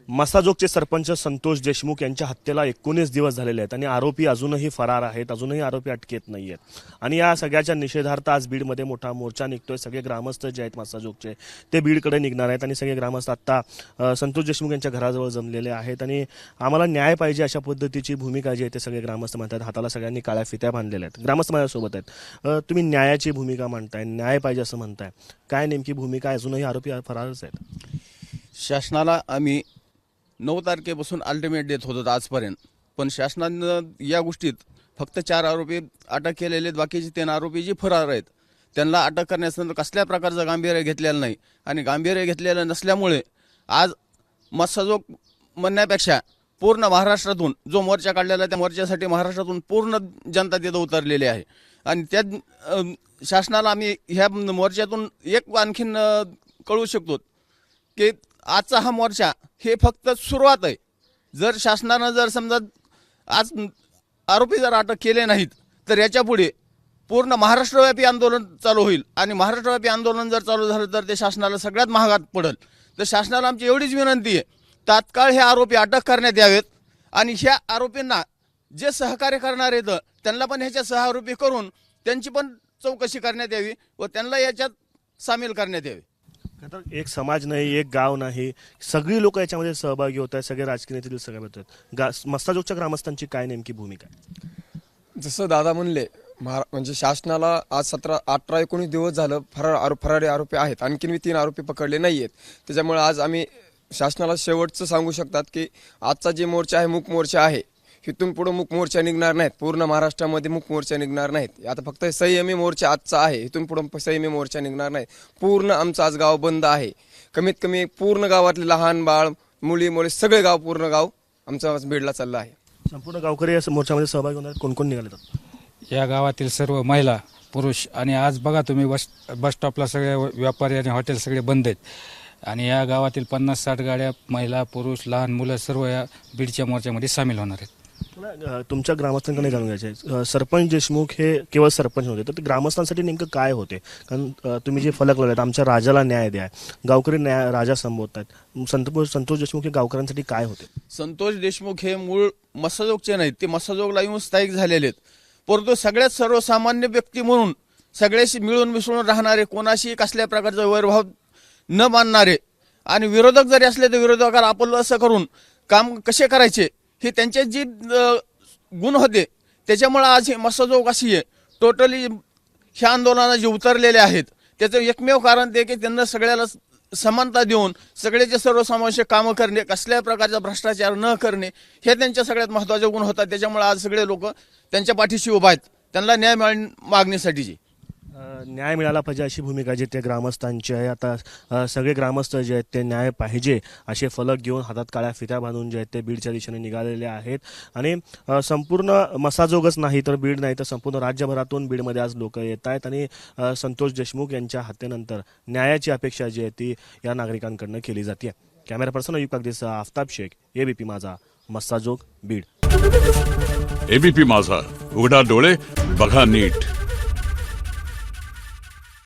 मसाजोगचे सरपंच संतोष देशमुख यांच्या हत्येला 19 दिवस झालेले आहेत आणि आरोपी अजूनही फरार आहेत, अजूनही आरोपी अटकेत नाही आहेत. आणि या सगळ्याच्या निषेधार्थ आज बीडमध्ये मोठा मोर्चा निघतोय. सगळे ग्रामस्थ जे आहेत मसाजोगचे ते बीडकडे निघणार आहेत आणि सगळे ग्रामस्थ आत्ता संतोष देशमुख यांच्या घराजवळ जमलेले आहेत आणि आम्हाला न्याय पाहिजे अशा पद्धतीची भूमिका जी आहे ते सगळे ग्रामस्थ म्हणतात. हाताला सगळ्यांनी काळ्या फित्या बांधलेल्या आहेत. ग्रामस्थ माझ्यासोबत आहेत. तुम्ही न्यायाची भूमिका मांडताय, न्याय पाहिजे असं म्हणताय, काय नेमकी भूमिका? अजूनही आरोपी फरारच आहेत. शासनाला आम्ही 9 तारखेपासून अल्टिमेट देत होतो आजपर्यंत, पण शासनानं या गोष्टीत फक्त 4 आरोपी अटक केलेले आहेत. बाकीचे 3 आरोपी जे फरार आहेत त्यांना अटक करण्यासाठी कसल्या प्रकारचं गांभीर्य घेतलेलं नाही आणि गांभीर्य घेतलेलं नसल्यामुळे आज मसाजोग म्हणण्यापेक्षा पूर्ण महाराष्ट्रातून जो मोर्चा काढलेला त्या मोर्चासाठी महाराष्ट्रातून पूर्ण जनता तिथं उतरलेली आहे. आणि त्या शासनाला आम्ही ह्या मोर्चातून एक आणखीन कळवू शकतो की आजचा हा मोर्चा हे फक्त सुरुवात आहे. जर शासनानं जर समजा आज आरोपी जर अटक केले नाहीत तर याच्या पुढे पूर्ण महाराष्ट्रव्यापी आंदोलन चालू होईल आणि महाराष्ट्रव्यापी आंदोलन जर चालू झालं तर ते शासनाला सगळ्यात महागात पडेल. तर शासनाला आमची एवढीच विनंती आहे, तात्काळ हे आरोपी अटक करण्यात यावेत आणि ह्या आरोपींना जे सहकार्य करणार आहेत त्यांना पण ह्याच्यात सहआरोपी करून त्यांची पण चौकशी करण्यात यावी व त्यांना याच्यात सामील करण्यात यावे. एक समाज नाही, एक गाव नाही, सगळी लोक याच्यामध्ये सहभागी होत आहेत. सगळे राजकीय नेते सगळे होत आहेत. मसाजोगच्या ग्रामस्थांची काय नेमकी भूमिका आहे? जसं दादा म्हणले, म्हणजे शासनाला आज 18-19 दिवस झालं फरारी आरोपी आहेत. आणखीन 3 आरोपी पकडले नाही आहेत. त्याच्यामुळे आज आम्ही शासनाला शेवटचं सांगू शकतात की आजचा जे मोर्चा आहे मूक मोर्चा आहे. इथून पुढे मूक मोर्चा निघणार नाहीत. पूर्ण महाराष्ट्रामध्ये मूक मोर्चा निघणार नाहीत. आता फक्त संयमी मोर्चा आजचा आहे. इथून पुढे संयमी मोर्चा निघणार नाही. पूर्ण आमचं आज गाव बंद आहे. कमीत कमी पूर्ण गावातले लहान बाळ, मुली मुले सगळे गाव, पूर्ण गाव आमचं बीडला चाललं आहे. संपूर्ण गावकरी या मोर्चामध्ये सहभागी होणार. कोण कोण निघाले? या गावातील सर्व महिला, पुरुष. आणि आज बघा तुम्ही बस स्टॉपला सगळे व्यापारी आणि हॉटेल सगळे बंद आहेत आणि या गावातील 50-60 गाड्या महिला, पुरुष, लहान मुलं सर्व या बीडच्या मोर्चामध्ये सामील होणार आहेत. तुमच्या ग्रामस्थांकडे जाणून घ्यायचे, सरपंच देशमुख हे केवळ सरपंच होते तर ते ग्रामस्थांसाठी नेमकं काय होते? कारण तुम्ही जे फलक लावलेत, आमच्या राजाला न्याय द्या, गावकरी न्याय राजा संबोधतात. संतोष देशमुख हे गावकऱ्यांसाठी काय होते? संतोष देशमुख हे मूळ मसाजोगचे नाहीत, ते मसाजोगला येऊन स्थायिक झालेले आहेत. परंतु सगळ्यात सर्वसामान्य व्यक्ती म्हणून सगळ्याशी मिळून मिसळून राहणारे, कोणाशी कसल्या प्रकारचा वैरभाव न मानणारे आणि विरोधक जरी असले तर विरोधकाला आपलं असं करून काम कसे करायचे हे त्यांचे जे गुण होते त्याच्यामुळे आज हे मसाजोग अशी आहे टोटली ह्या आंदोलनात जे उतरलेले आहेत त्याचं एकमेव कारण ते की त्यांना सगळ्याला समानता देऊन सगळ्याचे सर्वसमावेशक कामं करणे, कसल्या प्रकारचा भ्रष्टाचार न करणे हे त्यांच्या सगळ्यात महत्त्वाचे गुण होतात. त्याच्यामुळे आज सगळे लोक त्यांच्या पाठीशी उभा आहेत, त्यांना न्याय मागण्यासाठीची. न्याय मिळाला पाहिजे अशी भूमिका जी त्या ग्रामस्थांची आहे. आता सगळे ग्रामस्थ जे आहेत ते न्याय पाहिजे असे फलक घेऊन हातात काळ्या फित्या बांधून जे आहेत ते बीडच्या दिशेने निघालेले आहेत. आणि संपूर्ण मसाजोगच नाही तर बीड नाही तर संपूर्ण राज्यभरातून बीडमध्ये आज लोक येत आहेत आणि संतोष देशमुख यांच्या हत्येनंतर न्यायाची अपेक्षा जी आहे ती या नागरिकांकडनं केली जाते. कॅमेरा पर्सन अयुब कागदेसह आफताब शेख, एबीपी माझा, मसाजोग, बीड. एबीपी माझा, उघडा डोळे बघा नीट.